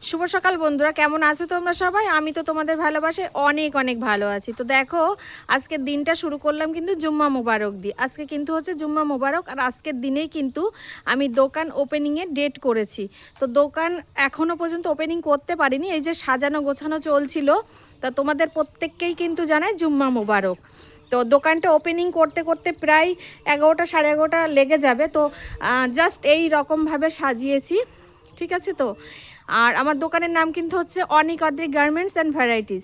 শুভ সকাল বন্ধুরা, কেমন আছো তোমরা সবাই? আমি তো তোমাদের ভালোবাসে অনেক অনেক ভালো আছি। তো দেখো, আজকের দিনটা শুরু করলাম কিন্তু জুম্মা মোবারক দিয়ে। আজকে কিন্তু হচ্ছে জুম্মা মোবারক, আর আজকের দিনেই কিন্তু আমি দোকান ওপেনিংয়ের ডেট করেছি। তো দোকান এখনও পর্যন্ত ওপেনিং করতে পারিনি, এই যে সাজানো গোছানো চলছিল। তা তোমাদের প্রত্যেককেই কিন্তু জানাই জুম্মা মোবারক। তো দোকানটা ওপেনিং করতে করতে প্রায় 11টা সাড়ে 11টা লেগে যাবে। তো জাস্ট এই রকমভাবে সাজিয়েছি, ঠিক আছে? তো আর আমার দোকানের নাম কিন্তু হচ্ছে অনিক অদ্রিক গার্মেন্টস অ্যান্ড ভ্যারাইটিস।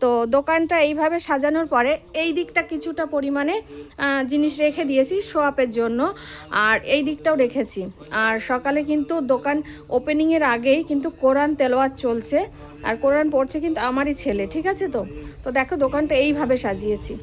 তো দোকানটা এইভাবে সাজানোর পরে এই দিকটা কিছুটা পরিমাণে জিনিস রেখে দিয়েছি শো আপের জন্য, আর এই দিকটাও রেখেছি। আর সকালে কিন্তু দোকান ওপেনিংয়ের আগেই কিন্তু কোরআন তেলাওয়াত চলছে, আর কোরআন পড়ছে কিন্তু আমারই ছেলে, ঠিক আছে? তো তো দেখো দোকানটা এইভাবে সাজিয়েছি।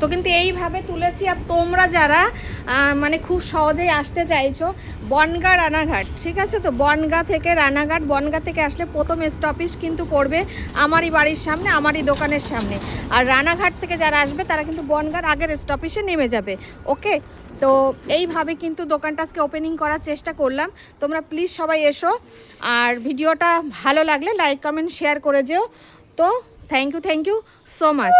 তো কিন্তু এইভাবে তুলেছি। আর তোমরা যারা মানে খুব সহজেই আসতে চাইছো বনগাঁ রানাঘাট, ঠিক আছে? তো বনগাঁ থেকে রানাঘাট, বনগাঁ থেকে আসলে প্রথম স্টপেজ কিন্তু পড়বে আমারই বাড়ির সামনে, আমারই দোকানের সামনে। আর রানাঘাট থেকে যারা আসবে তারা কিন্তু বনগাঁর আগের স্টপেজে নেমে যাবে। ওকে, তো এইভাবে কিন্তু দোকানটা আজকে ওপেনিং করার চেষ্টা করলাম। তোমরা প্লিজ সবাই এসো, আর ভিডিওটা ভালো লাগলে লাইক কমেন্ট শেয়ার করে যেও। তো থ্যাংক ইউ সো মাচ।